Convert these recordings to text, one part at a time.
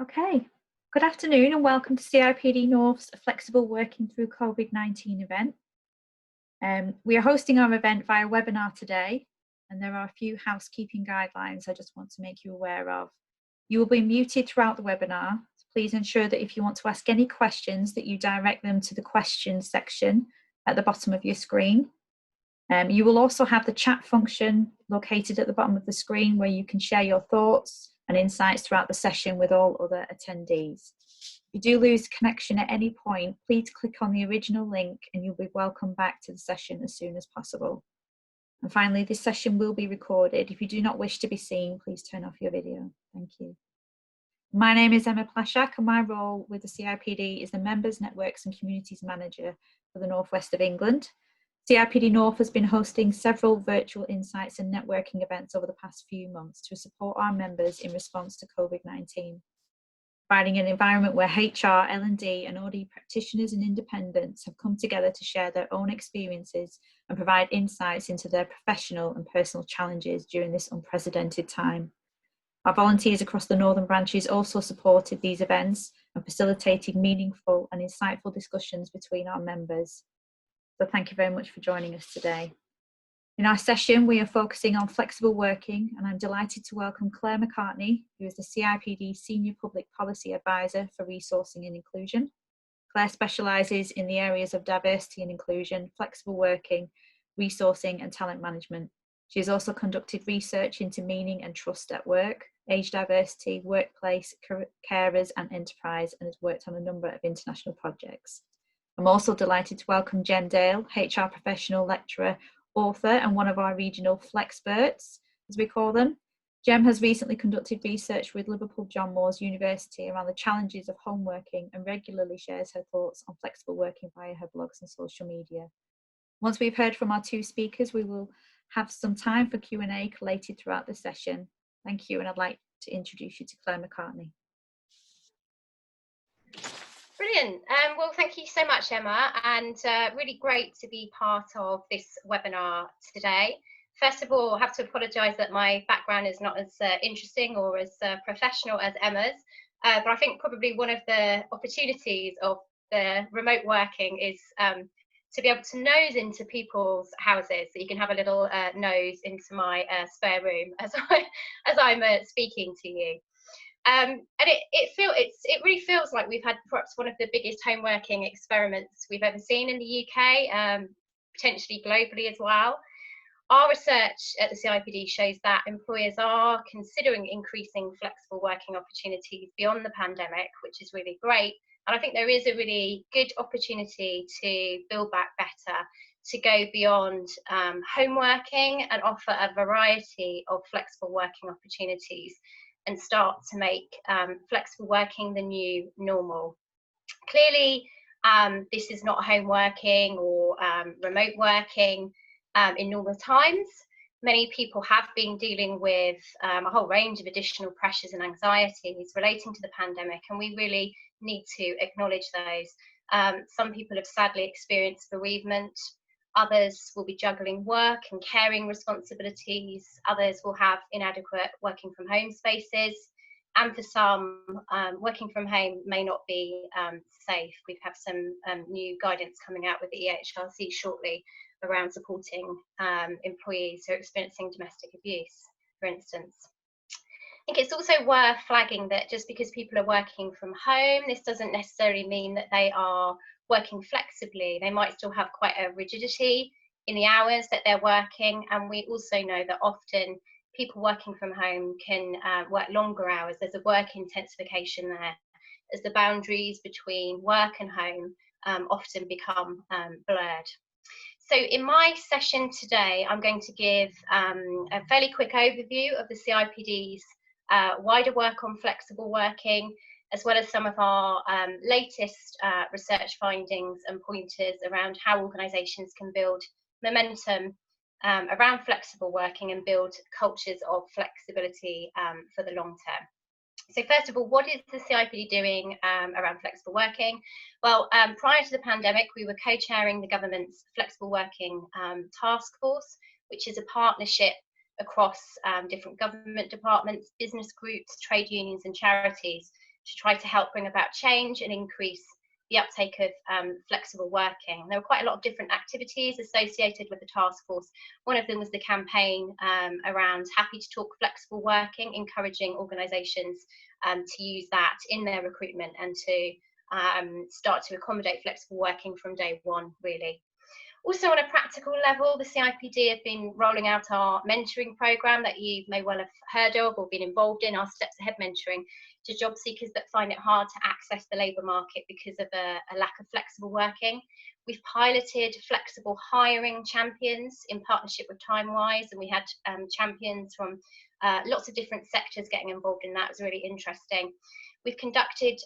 Okay, good afternoon and welcome to CIPD North's Flexible Working Through COVID-19 event. We are hosting our event via webinar today, and there are a few housekeeping guidelines I just want to make you aware of. You will be muted throughout the webinar, so please ensure that if you want to ask any questions that you direct them to the questions section at the bottom of your screen. You will also have the chat function located at the bottom of the screen where you can share your thoughts and insights throughout the session with all other attendees. If you do lose connection at any point, please click on the original link and you'll be welcomed back to the session as soon as possible. And finally, this session will be recorded. If you do not wish to be seen, please turn off your video. Thank you. My name is Emma Plashak and my role with the CIPD is the Members, Networks and Communities Manager for the North West of England. CIPD North has been hosting several virtual insights and networking events over the past few months to support our members in response to COVID-19, providing an environment where HR, L&D and OD practitioners and independents have come together to share their own experiences and provide insights into their professional and personal challenges during this unprecedented time. Our volunteers across the northern branches also supported these events and facilitated meaningful and insightful discussions between our members. So thank you very much for joining us today. In our session, we are focusing on flexible working, and I'm delighted to welcome Claire McCartney, who is the CIPD Senior Public Policy Advisor for Resourcing and Inclusion. Claire specialises in the areas of diversity and inclusion, flexible working, resourcing and talent management. She has also conducted research into meaning and trust at work, age diversity, workplace, carers and enterprise, and has worked on a number of international projects. I'm also delighted to welcome Jen Dale, HR professional, lecturer, author, and one of our regional Flexsperts, as we call them. Jem has recently conducted research with Liverpool John Moores University around the challenges of home working and regularly shares her thoughts on flexible working via her blogs and social media. Once we've heard from our two speakers, we will have some time for Q&A collated throughout the session. Thank you, and I'd like to introduce you to Claire McCartney. Brilliant. Well, thank you so much, Emma, and really great to be part of this webinar today. First of all, I have to apologise that my background is not as interesting or as professional as Emma's, but I think probably one of the opportunities of the remote working is to be able to nose into people's houses, so you can have a little nose into my spare room as I'm speaking to you. And it really feels like we've had perhaps one of the biggest home working experiments we've ever seen in the UK, potentially globally as well. Our research at the CIPD shows that employers are considering increasing flexible working opportunities beyond the pandemic, which is really great. And I think there is a really good opportunity to build back better, to go beyond home working and offer a variety of flexible working opportunities and start to make flexible working the new normal. Clearly, this is not home working or remote working in normal times. Many people have been dealing with a whole range of additional pressures and anxieties relating to the pandemic, and we really need to acknowledge those. Some people have sadly experienced bereavement. Others will be juggling work and caring responsibilities. Others will have inadequate working from home spaces. And for some, working from home may not be safe. We have some new guidance coming out with the EHRC shortly around supporting employees who are experiencing domestic abuse, for instance. I think it's also worth flagging that just because people are working from home, this doesn't necessarily mean that they are working flexibly. They might still have quite a rigidity in the hours that they're working, and we also know that often people working from home can work longer hours. There's a work intensification there as the boundaries between work and home often become blurred. So in my session today, I'm going to give a fairly quick overview of the CIPD's wider work on flexible working, as well as some of our latest research findings and pointers around how organisations can build momentum around flexible working and build cultures of flexibility for the long term. So first of all, what is the CIPD doing around flexible working? Well, prior to the pandemic, we were co-chairing the government's flexible working task force, which is a partnership across different government departments, business groups, trade unions and charities to try to help bring about change and increase the uptake of flexible working. There were quite a lot of different activities associated with the task force. One of them was the campaign around Happy to Talk Flexible Working, encouraging organisations to use that in their recruitment and to start to accommodate flexible working from day one, really. Also, on a practical level, the CIPD have been rolling out our mentoring programme that you may well have heard of or been involved in, our Steps Ahead mentoring, to job seekers that find it hard to access the labour market because of a lack of flexible working. We've piloted flexible hiring champions in partnership with Timewise, and we had champions from lots of different sectors getting involved in that. It was really interesting. We've conducted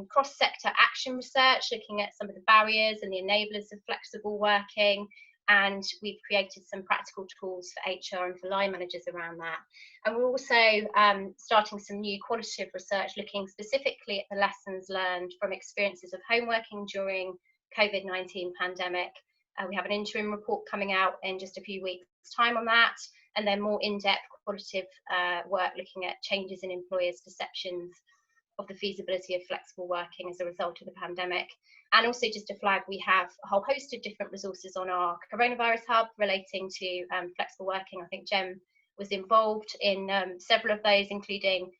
cross-sector action research, looking at some of the barriers and the enablers of flexible working, and we've created some practical tools for HR and for line managers around that. And we're also starting some new qualitative research, looking specifically at the lessons learned from experiences of home working during COVID-19 pandemic. We have an interim report coming out in just a few weeks' time on that, and then more in-depth qualitative work looking at changes in employers' perceptions of the feasibility of flexible working as a result of the pandemic. And also, just to flag, we have a whole host of different resources on our coronavirus hub relating to flexible working. I think Jem was involved in several of those, including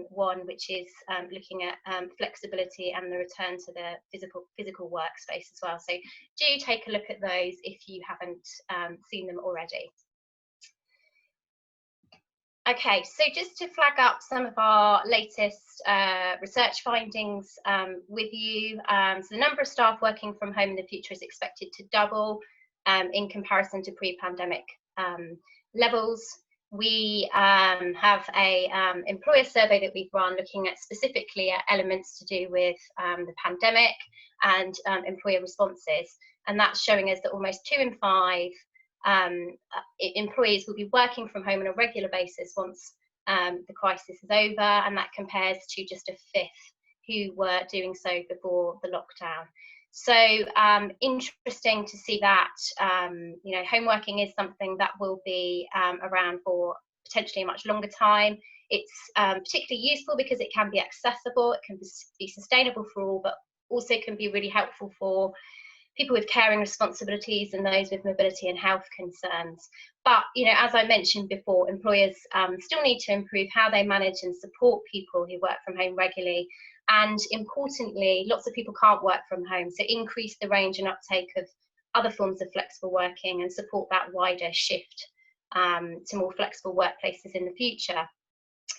one which is looking at flexibility and the return to the physical workspace as well. So do take a look at those if you haven't seen them already. Okay, so just to flag up some of our latest research findings with you. So the number of staff working from home in the future is expected to double in comparison to pre-pandemic levels. We have a employer survey that we've run looking at specifically at elements to do with the pandemic and employer responses. And that's showing us that almost 2 in 5 employees will be working from home on a regular basis once the crisis is over, and that compares to just 1/5 who were doing so before the lockdown. So interesting to see that you know, home working is something that will be around for potentially a much longer time. It's particularly useful because it can be accessible, it can be sustainable for all, but also can be really helpful for people with caring responsibilities and those with mobility and health concerns. But, you know, as I mentioned before, employers still need to improve how they manage and support people who work from home regularly. And importantly, lots of people can't work from home, so increase the range and uptake of other forms of flexible working and support that wider shift to more flexible workplaces in the future.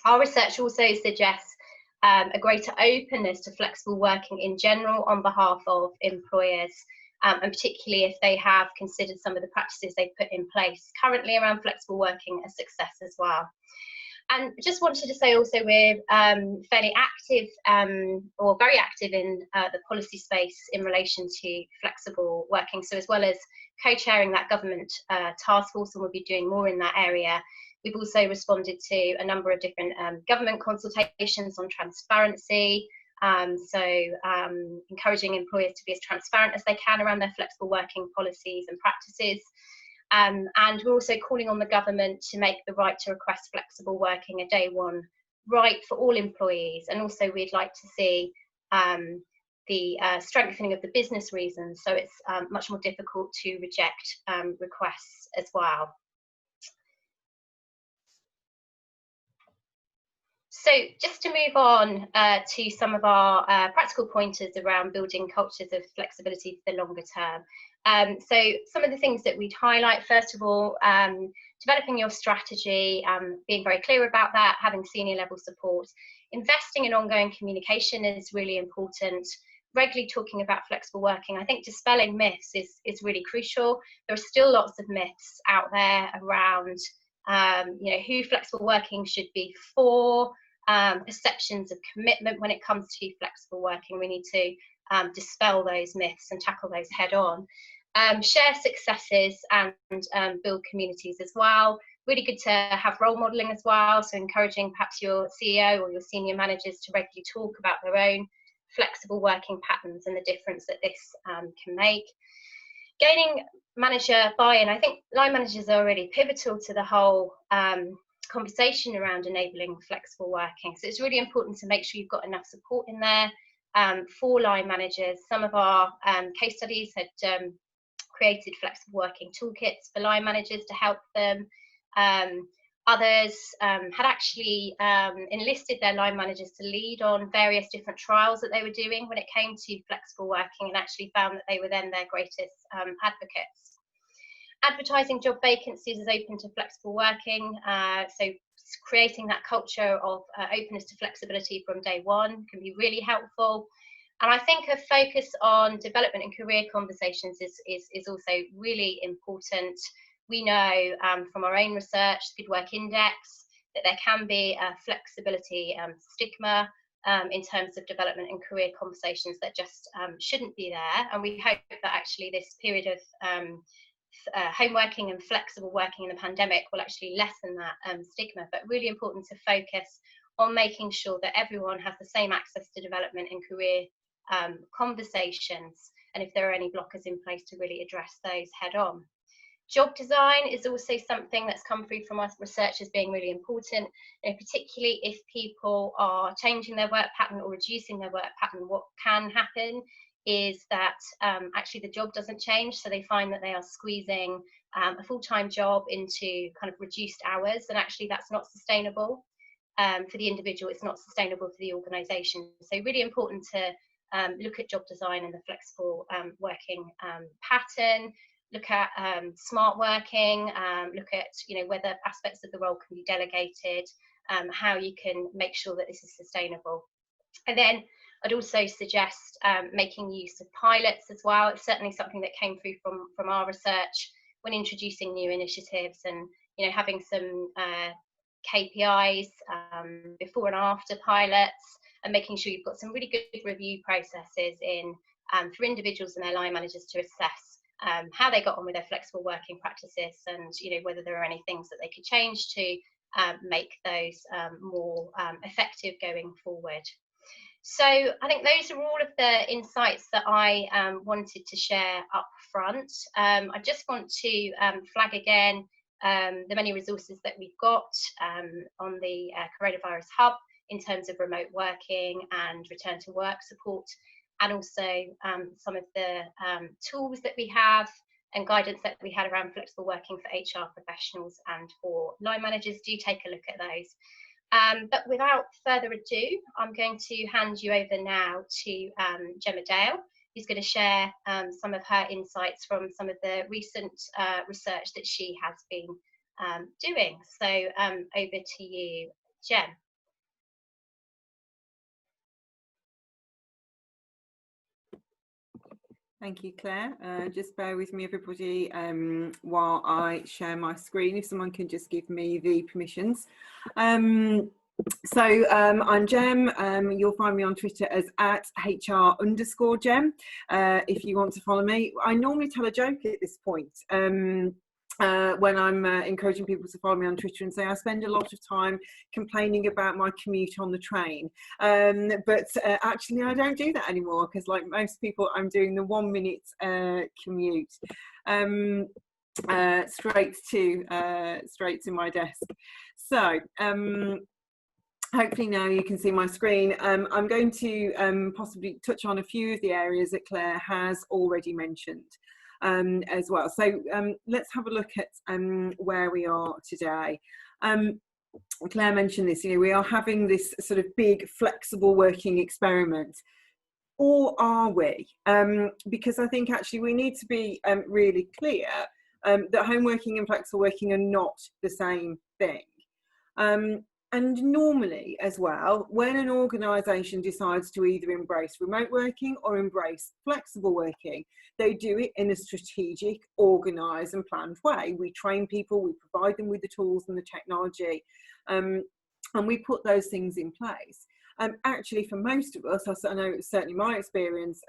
Our research also suggests a greater openness to flexible working in general on behalf of employers, and particularly if they have considered some of the practices they've put in place currently around flexible working a success as well. And just wanted to say also we're fairly active or very active in the policy space in relation to flexible working. So as well as co-chairing that government task force, and we'll be doing more in that area, we've also responded to a number of different government consultations on transparency. Encouraging employers to be as transparent as they can around their flexible working policies and practices. And we're also calling on the government to make the right to request flexible working a day one right for all employees. And also we'd like to see the strengthening of the business reasons, so it's much more difficult to reject requests as well. So just to move on to some of our practical pointers around building cultures of flexibility for the longer term. So some of the things that we'd highlight, first of all, developing your strategy, being very clear about that, having senior level support. Investing in ongoing communication is really important. Regularly talking about flexible working. I think dispelling myths is really crucial. There are still lots of myths out there around you know, who flexible working should be for, perceptions of commitment when it comes to flexible working. We need to dispel those myths and tackle those head on. Share successes and build communities as well. Really good to have role modelling as well, so encouraging perhaps your CEO or your senior managers to regularly talk about their own flexible working patterns and the difference that this can make. Gaining manager buy-in. I think line managers are really pivotal to the whole conversation around enabling flexible working. So it's really important to make sure you've got enough support in there for line managers. Some of our case studies had created flexible working toolkits for line managers to help them. Others had actually enlisted their line managers to lead on various different trials that they were doing when it came to flexible working, and actually found that they were then their greatest advocates. Advertising job vacancies is open to flexible working, so creating that culture of openness to flexibility from day one can be really helpful. And I think a focus on development and career conversations is also really important. We know from our own research, the Good Work Index, that there can be a flexibility stigma in terms of development and career conversations that just shouldn't be there. And we hope that actually this period of home working and flexible working in the pandemic will actually lessen that stigma, but really important to focus on making sure that everyone has the same access to development and career conversations, and if there are any blockers in place, to really address those head on. Job design is also something that's come through from our research as being really important, and particularly if people are changing their work pattern or reducing their work pattern, what can happen is that actually the job doesn't change, so they find that they are squeezing a full-time job into kind of reduced hours, and actually that's not sustainable for the individual, it's not sustainable for the organisation. So really important to look at job design and the flexible working pattern, look at smart working, look at whether aspects of the role can be delegated, how you can make sure that this is sustainable. And then I'd also suggest making use of pilots as well. It's certainly something that came through from our research when introducing new initiatives, and having some KPIs before and after pilots, and making sure you've got some really good review processes in for individuals and their line managers to assess how they got on with their flexible working practices, and whether there are any things that they could change to make those more effective going forward. So I think those are all of the insights that I wanted to share up front. I just want to flag again the many resources that we've got on the Coronavirus Hub in terms of remote working and return to work support, and also some of the tools that we have and guidance that we had around flexible working for HR professionals and for line managers. Do take a look at those. But without further ado, I'm going to hand you over now to Gemma Dale, who's going to share some of her insights from some of the recent research that she has been doing. So over to you, Gem. Thank you, Claire. Just bear with me, everybody, while I share my screen, if someone can just give me the permissions. I'm Gem. You'll find me on Twitter as @HR_Gem if you want to follow me. I normally tell a joke at this point when I'm encouraging people to follow me on Twitter, and say I spend a lot of time complaining about my commute on the train, but actually I don't do that anymore, because like most people I'm doing the 1 minute commute straight to my desk. So hopefully now you can see my screen. I'm going to possibly touch on a few of the areas that Claire has already mentioned as well. So let's have a look at where we are today. Claire mentioned this, we are having this sort of big flexible working experiment. Or are we? Because I think actually we need to be really clear that home working and flexible working are not the same thing. And normally as well, when an organisation decides to either embrace remote working or embrace flexible working, they do it in a strategic, organised and planned way. We train people, we provide them with the tools and the technology, and we put those things in place. Actually, for most of us, I know it's certainly my experience,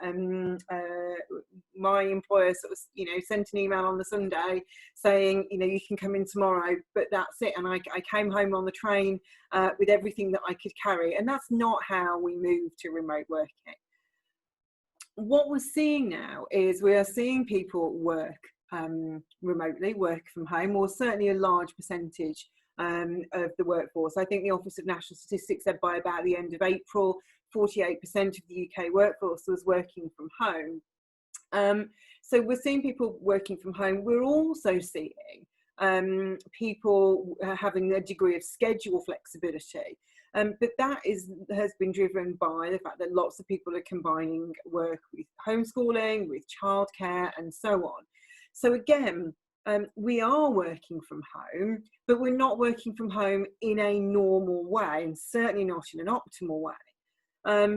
my employer sort of, sent an email on the Sunday saying, you can come in tomorrow, but that's it. And I came home on the train with everything that I could carry. And that's not how we move to remote working. What we're seeing now is we are seeing people work remotely, work from home, or certainly a large percentage of the workforce. I think the Office of National Statistics said by about the end of April, 48% of the UK workforce was working from home. So we're seeing people working from home. We're also seeing people having a degree of schedule flexibility. But that has been driven by the fact that lots of people are combining work with homeschooling, with childcare, and so on. So again, we are working from home, but we're not working from home in a normal way, and certainly not in an optimal way.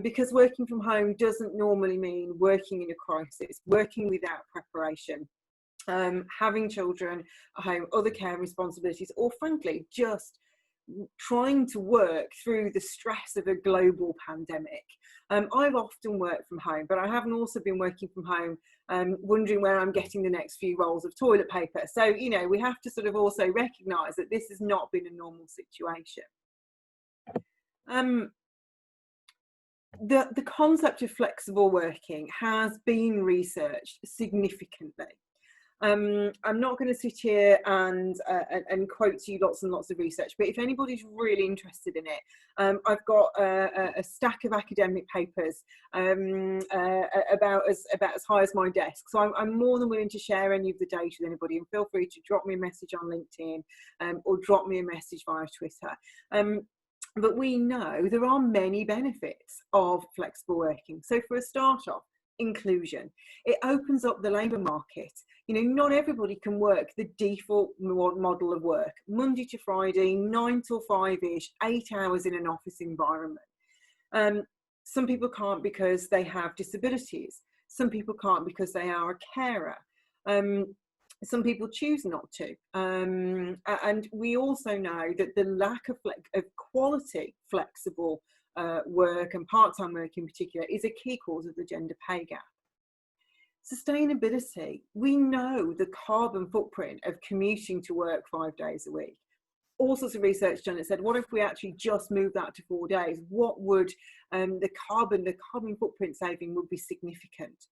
Because working from home doesn't normally mean working in a crisis, working without preparation, having children at home, other care responsibilities, or frankly, just trying to work through the stress of a global pandemic. I've often worked from home, but I haven't also been working from home wondering where I'm getting the next few rolls of toilet paper. So, you know, we have to sort of also recognise that this has not been a normal situation. The concept of flexible working has been researched significantly. I'm not going to sit here and quote to you lots and lots of research, but if anybody's really interested in it, I've got a stack of academic papers about as high as my desk. So I'm more than willing to share any of the data with anybody, and feel free to drop me a message on LinkedIn or drop me a message via Twitter. But we know there are many benefits of flexible working. So for a start off, inclusion. It opens up the labour market. You know, not everybody can work the default model of work, Monday to Friday, 9 till 5-ish, 8 hours in an office environment. Some people can't because they have disabilities. Some people can't because they are a carer. Some people choose not to. And we also know that the lack of quality flexible work, and part-time work in particular, is a key cause of the gender pay gap. Sustainability. We know the carbon footprint of commuting to work 5 days a week. All sorts of research done that said, what if we actually just move that to 4 days? What would the carbon footprint saving would be significant.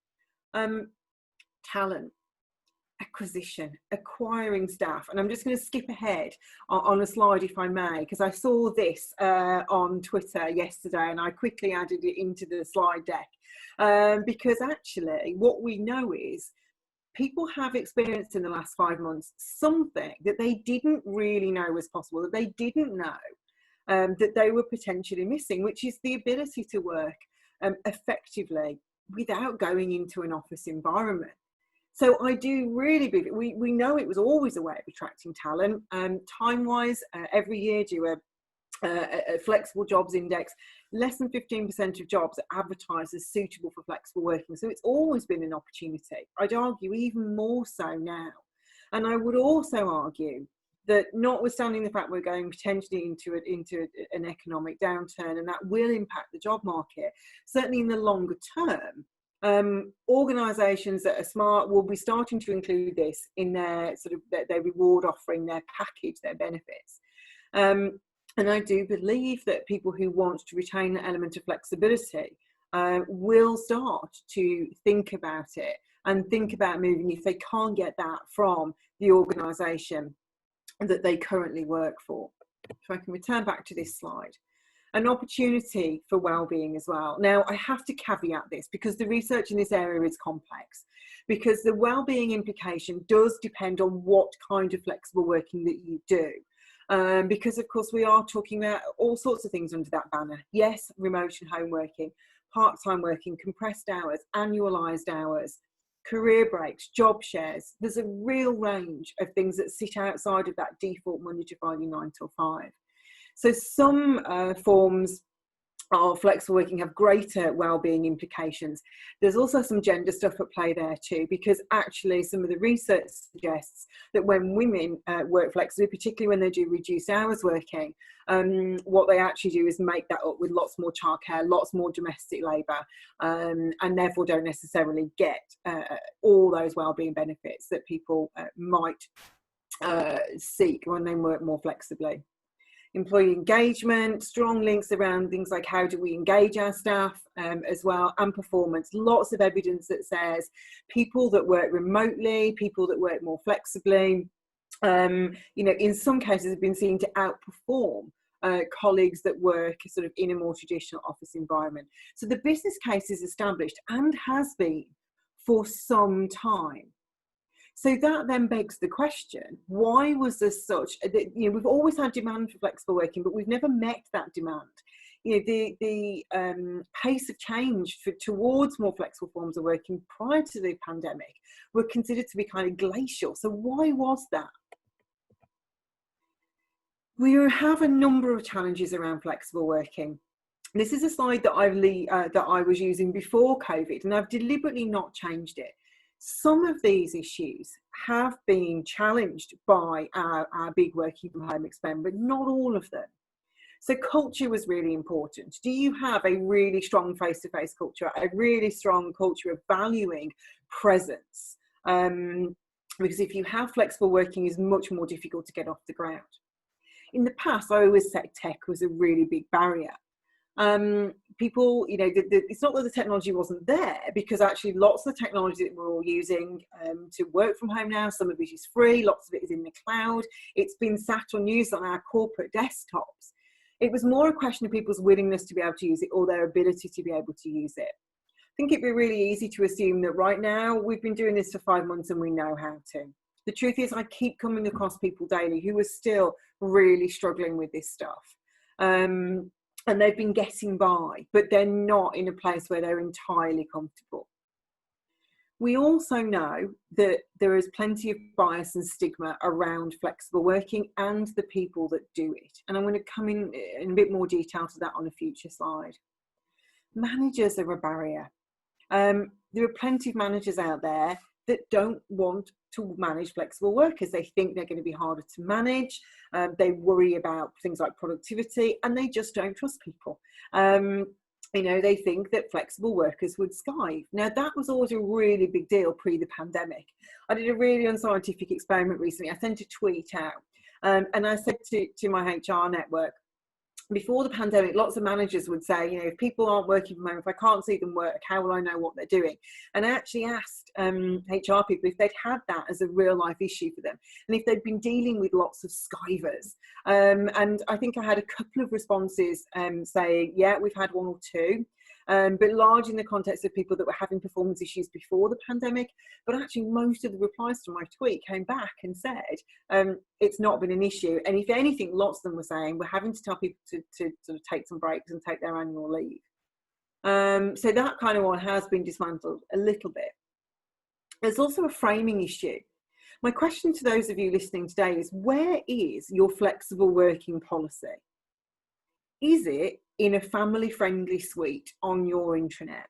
Talent acquisition, acquiring staff, and I'm just going to skip ahead on a slide if I may, because I saw this on Twitter yesterday and I quickly added it into the slide deck, because actually what we know is people have experienced in the last 5 months something that they didn't really know was possible, that they didn't know that they were potentially missing, which is the ability to work effectively without going into an office environment. So I do really believe we know it was always a way of attracting talent. Time-wise, every year do a flexible jobs index. Less than 15% of jobs are advertised as suitable for flexible working. So it's always been an opportunity. I'd argue even more so now. And I would also argue that notwithstanding the fact we're going potentially into an economic downturn, and that will impact the job market, certainly in the longer term, organisations that are smart will be starting to include this in their sort of their reward offering, their package, their benefits. And I do believe that people who want to retain the element of flexibility will start to think about it and think about moving if they can't get that from the organisation that they currently work for. If I can return back to this slide. An opportunity for well-being as well. Now, I have to caveat this because the research in this area is complex, because the well-being implication does depend on what kind of flexible working that you do. Because of course we are talking about all sorts of things under that banner. Yes, remote and home working, part-time working, compressed hours, annualised hours, career breaks, job shares. There's a real range of things that sit outside of that default Monday to Friday 9 till 5. So some forms of flexible working have greater well-being implications. There's also some gender stuff at play there too, because actually some of the research suggests that when women work flexibly, particularly when they do reduced hours working, what they actually do is make that up with lots more childcare, lots more domestic labour, and therefore don't necessarily get all those well-being benefits that people might seek when they work more flexibly. Employee engagement, strong links around things like how do we engage our staff as well, and performance. Lots of evidence that says people that work remotely, people that work more flexibly, You know, in some cases have been seen to outperform colleagues that work sort of in a more traditional office environment. So the business case is established and has been for some time. So that then begs the question, why was there such, you know, we've always had demand for flexible working, but we've never met that demand. You know, the pace of change towards more flexible forms of working prior to the pandemic were considered to be kind of glacial. So why was that? We have a number of challenges around flexible working. This is a slide that I was using before COVID, and I've deliberately not changed it. Some of these issues have been challenged by our big working from home experiment, but not all of them. So culture was really important. Do you have a really strong face-to-face culture, a really strong culture of valuing presence? Because if you have flexible working, it's much more difficult to get off the ground. In the past, I always said tech was a really big barrier. People, you know, it's not that the technology wasn't there, because actually lots of the technology that we're all using to work from home now, some of it is free, lots of it is in the cloud. It's been sat or used on our corporate desktops. It was more a question of people's willingness to be able to use it, or their ability to be able to use it. I think it'd be really easy to assume that right now we've been doing this for 5 months and we know how to. The truth is, I keep coming across people daily who are still really struggling with this stuff. And they've been getting by, but they're not in a place where they're entirely comfortable. We also know that there is plenty of bias and stigma around flexible working and the people that do it. And I'm going to come in a bit more detail to that on a future slide. Managers are a barrier. There are plenty of managers out there that don't want to manage flexible workers. They think they're going to be harder to manage. They worry about things like productivity, and they just don't trust people. You know, they think that flexible workers would skive. Now, that was always a really big deal pre the pandemic. I did a really unscientific experiment recently. I sent a tweet out, and I said to my HR network, before the pandemic, lots of managers would say, you know, if people aren't working from home, if I can't see them work, how will I know what they're doing? And I actually asked HR people if they'd had that as a real life issue for them, and if they'd been dealing with lots of skivers. And I think I had a couple of responses saying, yeah, we've had one or two. But largely in the context of people that were having performance issues before the pandemic. But actually most of the replies to my tweet came back and said, it's not been an issue. And if anything, lots of them were saying, we're having to tell people to sort of take some breaks and take their annual leave. So that kind of one has been dismantled a little bit. There's also a framing issue. My question to those of you listening today is, where is your flexible working policy? Is it in a family-friendly suite on your intranet?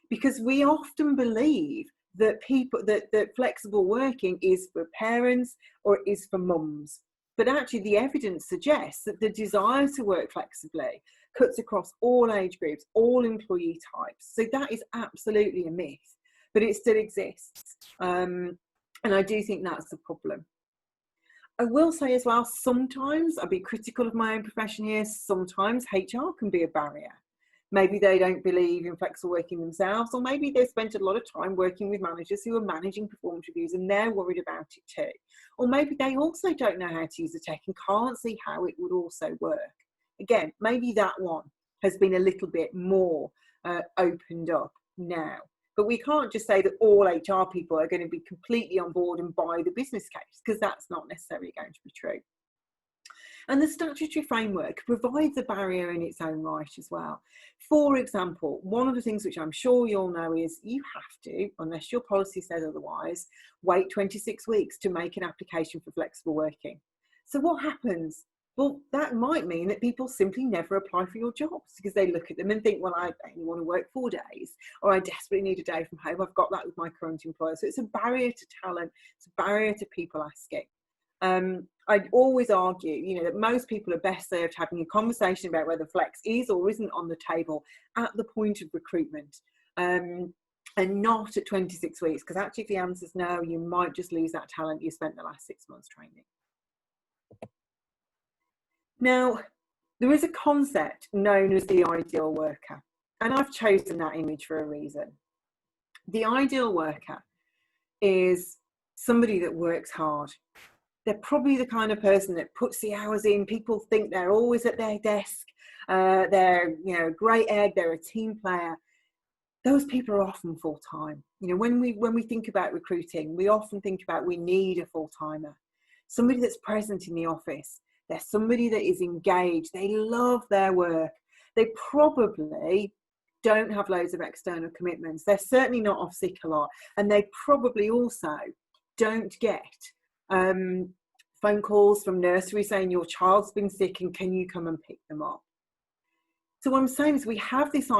Because we often believe that that flexible working is for parents or is for mums. But actually the evidence suggests that the desire to work flexibly cuts across all age groups, all employee types. So that is absolutely a myth, but it still exists. And I do think that's the problem. I will say as well, sometimes I'll be critical of my own profession here. Sometimes HR can be a barrier. Maybe they don't believe in flexible working themselves, or maybe they've spent a lot of time working with managers who are managing performance reviews and they're worried about it too. Or maybe they also don't know how to use the tech and can't see how it would also work. Again, maybe that one has been a little bit more opened up now. But we can't just say that all HR people are going to be completely on board and buy the business case, because that's not necessarily going to be true. And the statutory framework provides a barrier in its own right as well. For example, one of the things which I'm sure you all know is you have to, unless your policy says otherwise, wait 26 weeks to make an application for flexible working. So what happens? Well, that might mean that people simply never apply for your jobs because they look at them and think, well, I only want to work 4 days, or I desperately need a day from home. I've got that with my current employer. So it's a barrier to talent. It's a barrier to people asking. I'd always argue, you know, that most people are best served having a conversation about whether flex is or isn't on the table at the point of recruitment, and not at 26 weeks, because actually if the answer's no, you might just lose that talent you spent the last 6 months training. Now, there is a concept known as the ideal worker, and I've chosen that image for a reason. The ideal worker is somebody that works hard, they're probably the kind of person that puts the hours in. People think they're always at their desk. They're, you know, a great egg. They're a team player. Those people are often full-time. You know, when we think about recruiting, we often think about we need a full-timer, somebody that's present in the office. They're somebody that is engaged. They love their work. They probably don't have loads of external commitments. They're certainly not off sick a lot, and they probably also don't get phone calls from nursery saying your child's been sick and can you come and pick them up. So what I'm saying is we have this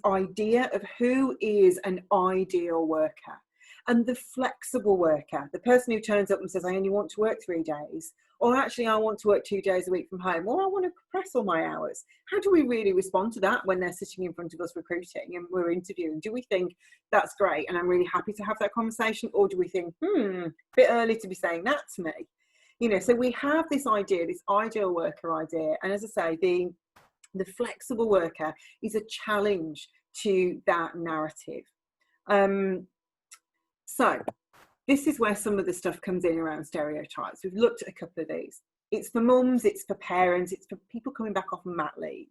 idea of who is an ideal worker, and the flexible worker, the person who turns up and says I only want to work 3 days, or actually I want to work 2 days a week from home, or I want to compress all my hours. How do we really respond to that when they're sitting in front of us recruiting and we're interviewing? Do we think that's great and I'm really happy to have that conversation, or do we think bit early to be saying that to me? You know, so we have this idea, this ideal worker idea, and as I say, the flexible worker is a challenge to that narrative. So this is where some of the stuff comes in around stereotypes. We've looked at a couple of these. It's for mums, it's for parents, it's for people coming back off on mat leave.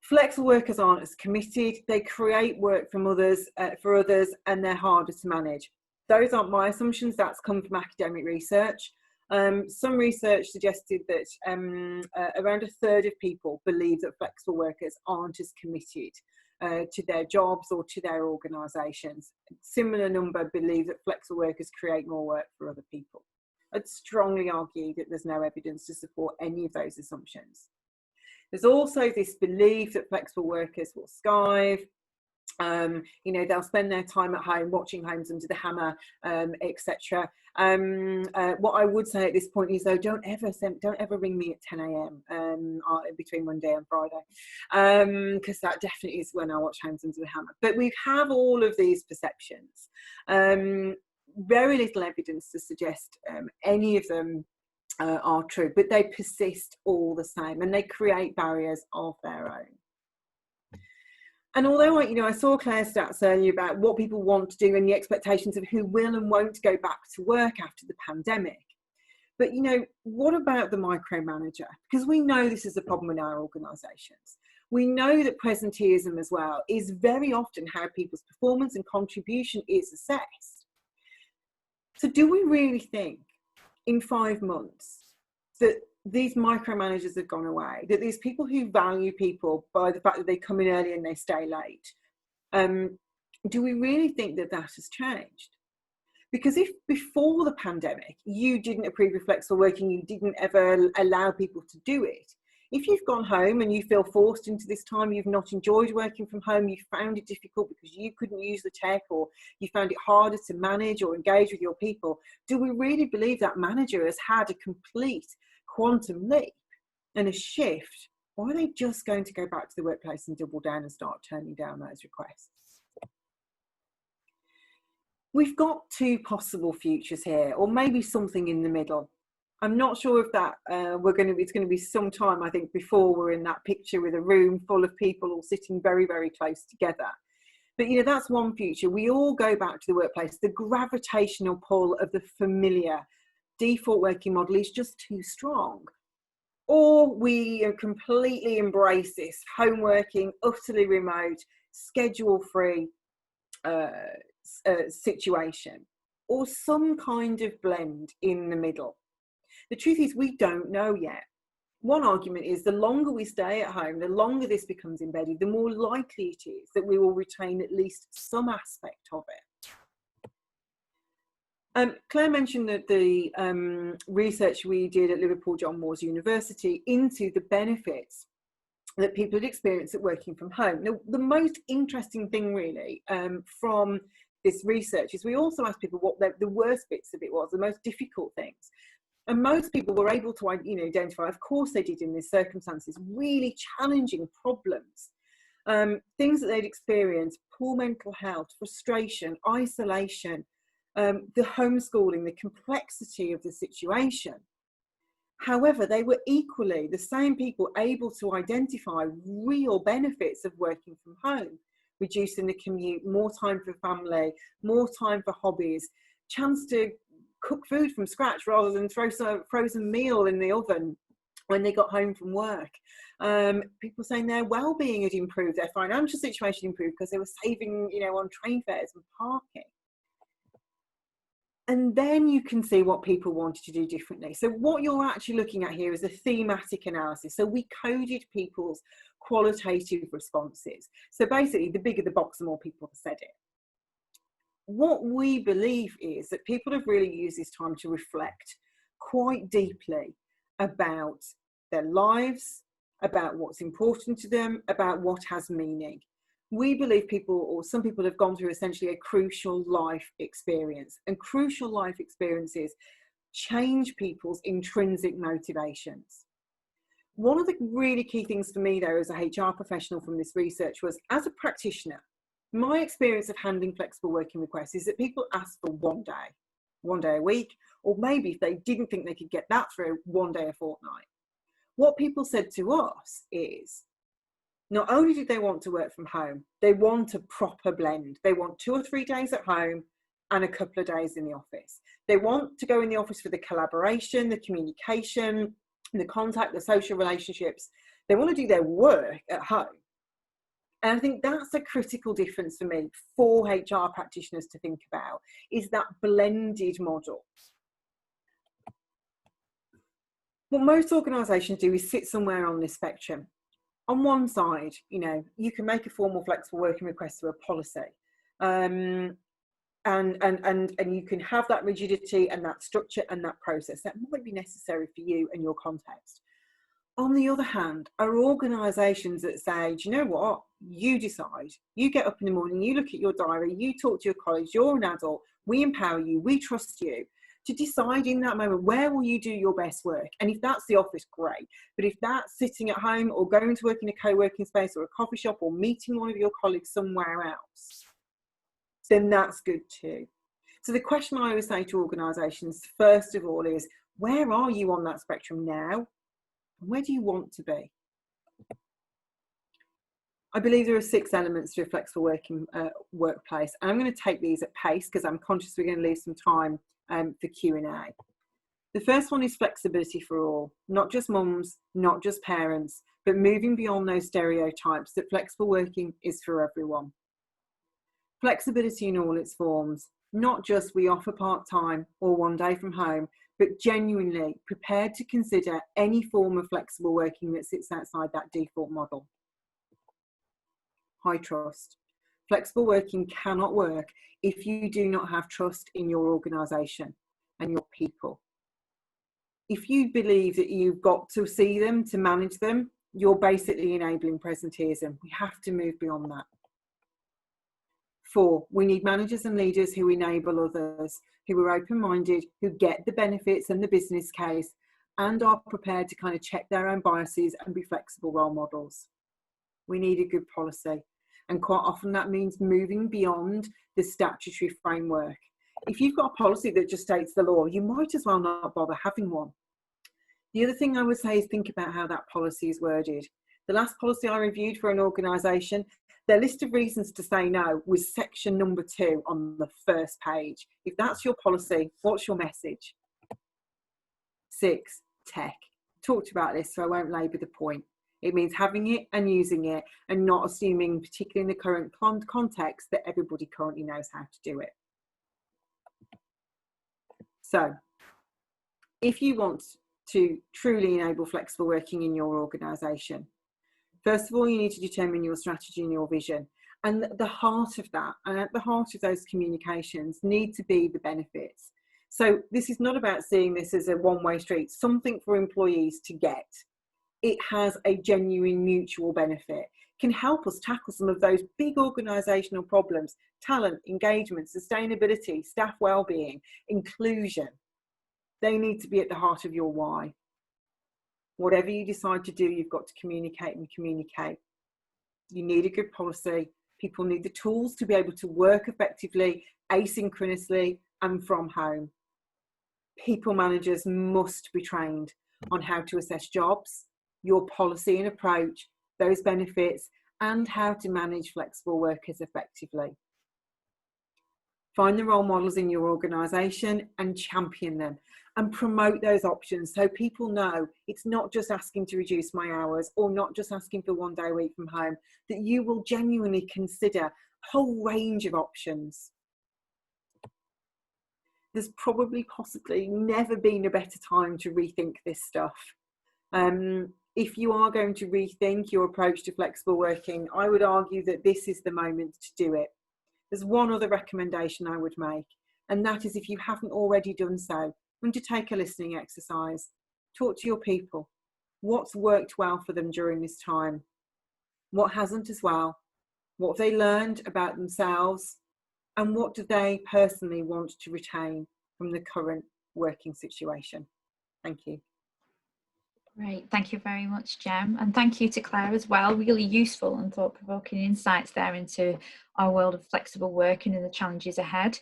Flexible workers aren't as committed. They create work from others, for others, and they're harder to manage. Those aren't my assumptions. That's come from academic research. Some research suggested that around a third of people believe that flexible workers aren't as committed to their jobs or to their organisations. Similar number believe that flexible workers create more work for other people. I'd strongly argue that there's no evidence to support any of those assumptions. There's also this belief that flexible workers will skive. You know, they'll spend their time at home watching Homes Under the Hammer, etc. What I would say at this point is, though, don't ever ring me at 10 a.m. Between Monday and Friday, because that definitely is when I watch Homes Under the Hammer. But we have all of these perceptions. Very little evidence to suggest any of them are true, but they persist all the same, and they create barriers of their own. And although I saw Claire's stats earlier about what people want to do and the expectations of who will and won't go back to work after the pandemic, but what about the micromanager? Because we know this is a problem in our organisations. We know that presenteeism as well is very often how people's performance and contribution is assessed. So do we really think in 5 months that these micromanagers have gone away, that these people who value people by the fact that they come in early and they stay late, do we really think that that has changed? Because if before the pandemic you didn't approve of flexible working, you didn't ever allow people to do it, if you've gone home and you feel forced into this time, you've not enjoyed working from home, you found it difficult because you couldn't use the tech, or you found it harder to manage or engage with your people, do we really believe that manager has had a complete quantum leap and a shift? Or are they just going to go back to the workplace and double down and start turning down those requests? We've got two possible futures here, or maybe something in the middle. I'm not sure if that it's going to be some time, I think, before we're in that picture with a room full of people all sitting very, very close together. But that's one future. We all go back to the workplace. The gravitational pull of the familiar default working model is just too strong. Or we completely embrace this home working, utterly remote, schedule-free situation, or some kind of blend in the middle. The truth is, we don't know yet. One argument is the longer we stay at home, the longer this becomes embedded, the more likely it is that we will retain at least some aspect of it. Claire mentioned that the research we did at Liverpool John Moores University into the benefits that people had experienced at working from home. Now, the most interesting thing really from this research is we also asked people what the worst bits of it was, the most difficult things. And most people were able to identify, of course they did in these circumstances, really challenging problems. Things that they'd experienced: poor mental health, frustration, isolation, the homeschooling, the complexity of the situation. However, they were equally, the same people, able to identify real benefits of working from home: reducing the commute, more time for family, more time for hobbies, chance to cook food from scratch rather than throw some frozen meal in the oven when they got home from work. People saying their well-being had improved, their financial situation improved because they were saving, you know, on train fares and parking. And then you can see what people wanted to do differently. So what you're actually looking at here is a thematic analysis. So we coded people's qualitative responses. So basically, the bigger the box, the more people have said it. What we believe is that people have really used this time to reflect quite deeply about their lives, about what's important to them, about what has meaning. We believe people, or some people, have gone through essentially a crucial life experience, and crucial life experiences change people's intrinsic motivations. One of the really key things for me, though, as a HR professional from this research was, as a practitioner, my experience of handling flexible working requests is that people ask for one day a week, or maybe if they didn't think they could get that through, one day a fortnight. What people said to us is, not only did they want to work from home, they want a proper blend. They want 2 or 3 days at home and a couple of days in the office. They want to go in the office for the collaboration, the communication, the contact, the social relationships. They want to do their work at home. And I think that's a critical difference for me, for HR practitioners to think about, is that blended model. What most organisations do is sit somewhere on this spectrum. On one side, you know, you can make a formal flexible working request through a policy, and you can have that rigidity and that structure and that process that might be necessary for you and your context. On the other hand, are organisations that say, do you know what, you decide, you get up in the morning, you look at your diary, you talk to your colleagues, you're an adult, we empower you, we trust you to decide in that moment, where will you do your best work? And if that's the office, great. But if that's sitting at home or going to work in a co-working space or a coffee shop or meeting one of your colleagues somewhere else, then that's good too. So the question I always say to organisations, first of all, is where are you on that spectrum now? And where do you want to be? I believe there are 6 elements to a flexible working workplace. And I'm going to take these at pace because I'm conscious we're going to leave some time for Q&A. The first one is flexibility for all, not just mums, not just parents, but moving beyond those stereotypes that flexible working is for everyone. Flexibility in all its forms, not just we offer part-time or 1 day from home, but genuinely prepared to consider any form of flexible working that sits outside that default model. High trust. Flexible working cannot work if you do not have trust in your organisation and your people. If you believe that you've got to see them to manage them, you're basically enabling presenteeism. We have to move beyond that. 4, we need managers and leaders who enable others, who are open-minded, who get the benefits and the business case, and are prepared to kind of check their own biases and be flexible role models. We need a good policy. And quite often that means moving beyond the statutory framework. If you've got a policy that just states the law, you might as well not bother having one. The other thing I would say is think about how that policy is worded. The last policy I reviewed for an organisation, their list of reasons to say no was section number 2 on the first page. If that's your policy, what's your message? 6, tech. Talked about this, so I won't labour the point. It means having it and using it and not assuming, particularly in the current context, that everybody currently knows how to do it. So, if you want to truly enable flexible working in your organisation, first of all, you need to determine your strategy and your vision. And the heart of that, and at the heart of those communications, need to be the benefits. So this is not about seeing this as a one-way street, something for employees to get. It has a genuine mutual benefit, can help us tackle some of those big organisational problems: talent, engagement, sustainability, staff well-being, inclusion. They need to be at the heart of your why. Whatever you decide to do, you've got to communicate and communicate. You need a good policy. People need the tools to be able to work effectively, asynchronously, and from home. People managers must be trained on how to assess jobs, your policy and approach, those benefits, and how to manage flexible workers effectively. Find the role models in your organisation and champion them, and promote those options so people know it's not just asking to reduce my hours or not just asking for 1 day a week from home, that you will genuinely consider a whole range of options. There's probably possibly never been a better time to rethink this stuff. If you are going to rethink your approach to flexible working, I would argue that this is the moment to do it. There's one other recommendation I would make, and that is, if you haven't already done so, undertake a listening exercise. Talk to your people. What's worked well for them during this time? What hasn't as well? What have they learned about themselves? And what do they personally want to retain from the current working situation? Thank you. Great, thank you very much, Jem, and thank you to Claire as well. Really useful and thought-provoking insights there into our world of flexible working and the challenges ahead.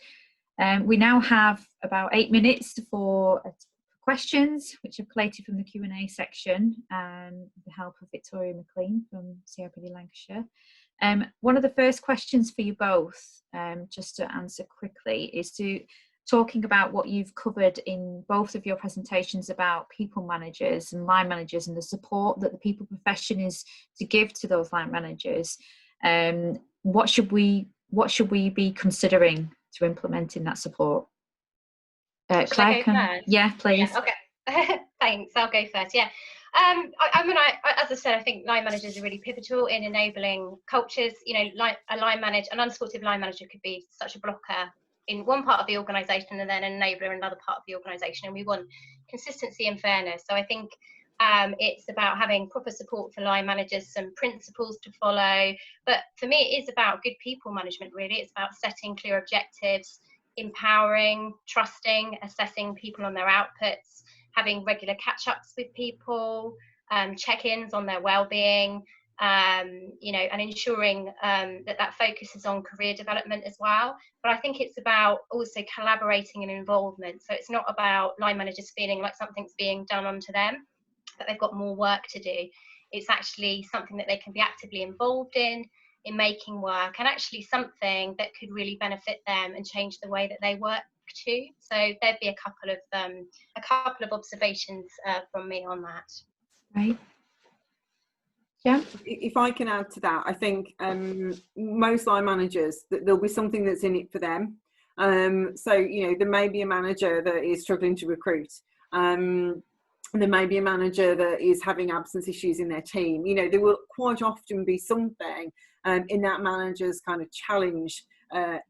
We now have about 8 minutes for questions, which I've collated from the Q&A section with the help of Victoria McLean from CIPD Lancashire. One of the first questions for you both, just to answer quickly, is talking about what you've covered in both of your presentations about people managers and line managers and the support that the people profession is to give to those line managers. What should we be considering to implement in that support? Claire, yeah, please. Yeah, okay. Thanks. I'll go first. Yeah. I mean, as I said, I think line managers are really pivotal in enabling cultures. You know, an unsupportive line manager could be such a blocker in one part of the organisation and then an enabler in another part of the organisation, and we want consistency and fairness. So I think it's about having proper support for line managers, some principles to follow, but for me it is about good people management, really. It's about setting clear objectives, empowering, trusting, assessing people on their outputs, having regular catch-ups with people, check-ins on their well-being, you know, and ensuring that focus is on career development as well. But I think it's about also collaborating and involvement. So it's not about line managers feeling like something's being done onto them, that they've got more work to do. It's actually something that they can be actively involved in making work, and actually something that could really benefit them and change the way that they work too. So there'd be a couple of observations from me on that. Right. Yeah. If I can add to that, I think most line managers, there'll be something that's in it for them. So, you know, there may be a manager that is struggling to recruit. There may be a manager that is having absence issues in their team. You know, there will quite often be something in that manager's kind of challenge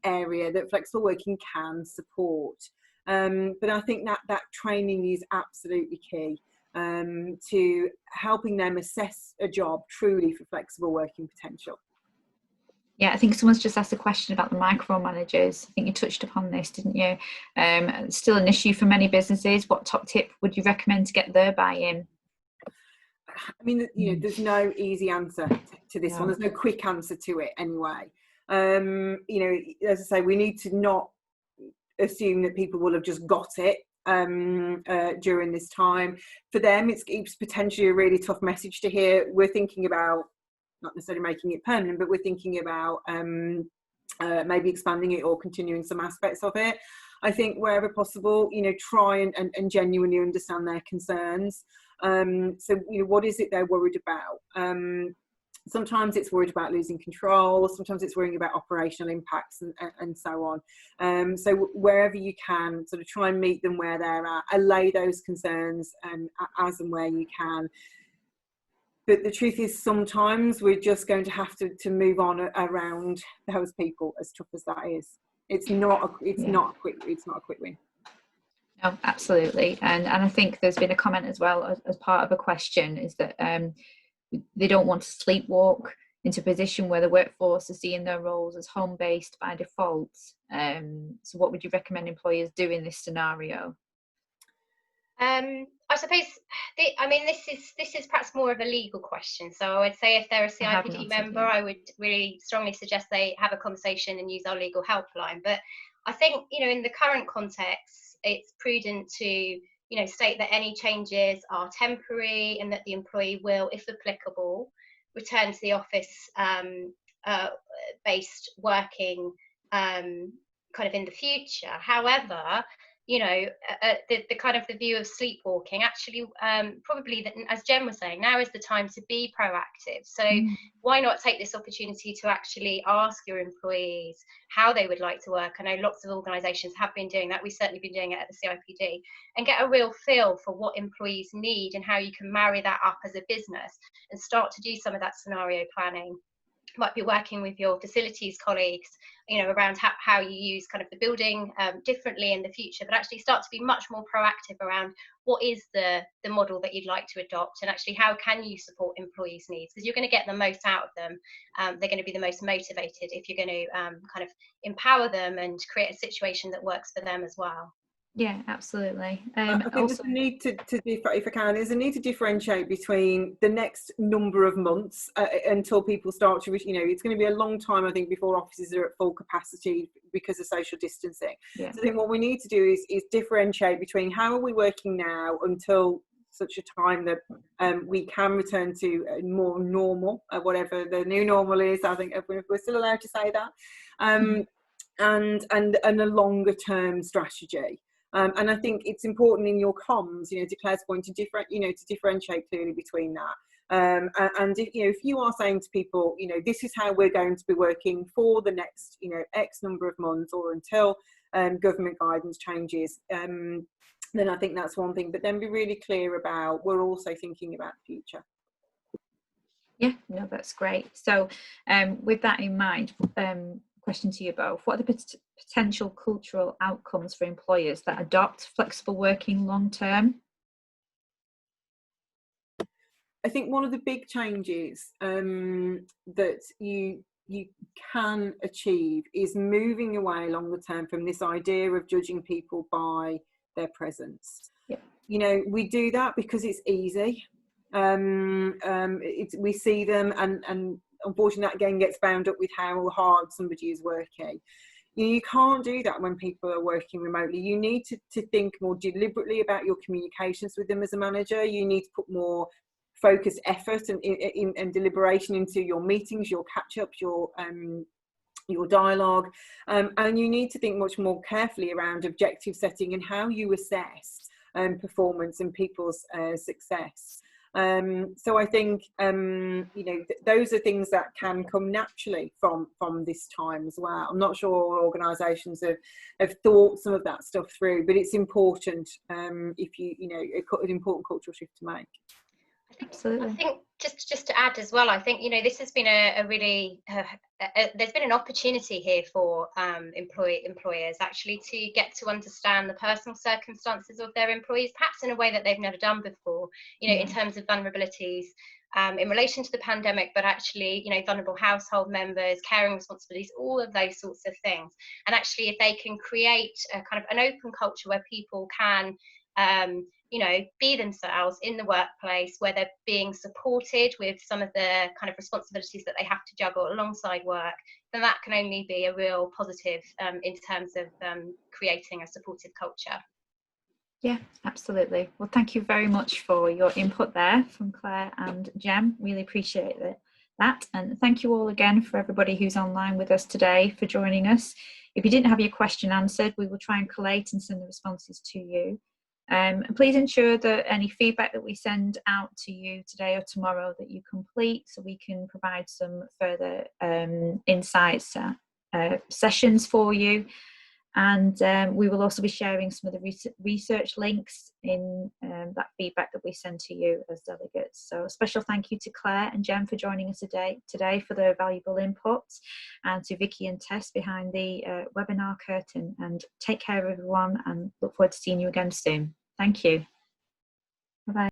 area that flexible working can support. But I think that training is absolutely key to helping them assess a job truly for flexible working potential. Yeah, I think someone's just asked a question about the micromanagers. I think you touched upon this, didn't you? It's still an issue for many businesses. What top tip would you recommend to get their buy-in? I mean, you know, there's no easy answer to this one. There's no quick answer to it anyway. You know, as I say, we need to not assume that people will have just got it during this time. For them, it's potentially a really tough message to hear. We're thinking about not necessarily making it permanent, but we're thinking about maybe expanding it or continuing some aspects of it. I think wherever possible, you know, try and genuinely understand their concerns. So, you know, what is it they're worried about? Sometimes it's worried about losing control. Sometimes it's worrying about operational impacts and so on. So wherever you can, sort of try and meet them where they're at, allay those concerns as and where you can. But the truth is, sometimes we're just going to have to move on around those people, as tough as that is. It's not a quick win. No, absolutely. And I think there's been a comment as well as part of a question, is that they don't want to sleepwalk into a position where the workforce is seeing their roles as home-based by default. So what would you recommend employers do in this scenario? I suppose, this is perhaps more of a legal question. So I would say if they're a CIPD member, I would really strongly suggest they have a conversation and use our legal helpline. But I think, you know, in the current context, it's prudent to, you know, state that any changes are temporary and that the employee will, if applicable, return to the office based working kind of in the future. However, you know, the kind of the view of sleepwalking, actually, probably that, as Jen was saying, now is the time to be proactive. So why not take this opportunity to actually ask your employees how they would like to work? I know lots of organisations have been doing that. We've certainly been doing it at the CIPD, and get a real feel for what employees need and how you can marry that up as a business and start to do some of that scenario planning. Might be working with your facilities colleagues, you know, around how you use kind of the building differently in the future, but actually start to be much more proactive around what is the model that you'd like to adopt, and actually how can you support employees' needs, because you're going to get the most out of them. They're going to be the most motivated if you're going to kind of empower them and create a situation that works for them as well. Yeah, absolutely. I think also, there's a need to if I can, there's a need to differentiate between the next number of months until people start to, you know, it's going to be a long time, I think, before offices are at full capacity because of social distancing. Yeah. So I think what we need to do is differentiate between how are we working now until such a time that we can return to more normal, whatever the new normal is. I think we're still allowed to say that, and a longer term strategy. And I think it's important in your comms, you know, to Claire's point, to differentiate clearly between that. And if, you know, if you are saying to people, you know, this is how we're going to be working for the next, you know, X number of months or until government guidance changes, then I think that's one thing. But then be really clear about we're also thinking about the future. Yeah, no, that's great. So with that in mind, question to you both, what are the potential cultural outcomes for employers that adopt flexible working long term? I think one of the big changes that you can achieve is moving away longer term from this idea of judging people by their presence. Yeah. You know, we do that because it's easy. We see them, and unfortunately that again gets bound up with how hard somebody is working. You can't do that when people are working remotely. You need to think more deliberately about your communications with them as a manager. You need to put more focused effort and deliberation into your meetings, your catch-ups, your dialogue, and you need to think much more carefully around objective setting and how you assess performance and people's success. So I think you know, those are things that can come naturally from this time as well. I'm not sure all organisations have thought some of that stuff through, but it's important if you know, an important cultural shift to make. Absolutely. I think just to add as well, I think, you know, this has been a really there's been an opportunity here for employers actually to get to understand the personal circumstances of their employees, perhaps in a way that they've never done before, you know, in terms of vulnerabilities in relation to the pandemic, but actually, you know, vulnerable household members, caring responsibilities, all of those sorts of things. And actually, if they can create a kind of an open culture where people can you know, be themselves in the workplace, where they're being supported with some of the kind of responsibilities that they have to juggle alongside work, then that can only be a real positive in terms of creating a supportive culture. Yeah, absolutely. Well, thank you very much for your input there from Claire and Jem. Really appreciate that. And thank you all again for everybody who's online with us today for joining us. If you didn't have your question answered, we will try and collate and send the responses to you. And please ensure that any feedback that we send out to you today or tomorrow that you complete, so we can provide some further insights sessions for you. And we will also be sharing some of the research links in that feedback that we send to you as delegates. So a special thank you to Claire and Jem for joining us today for their valuable inputs, and to Vicky and Tess behind the webinar curtain. And take care, everyone, and look forward to seeing you again soon. Thank you. Bye-bye.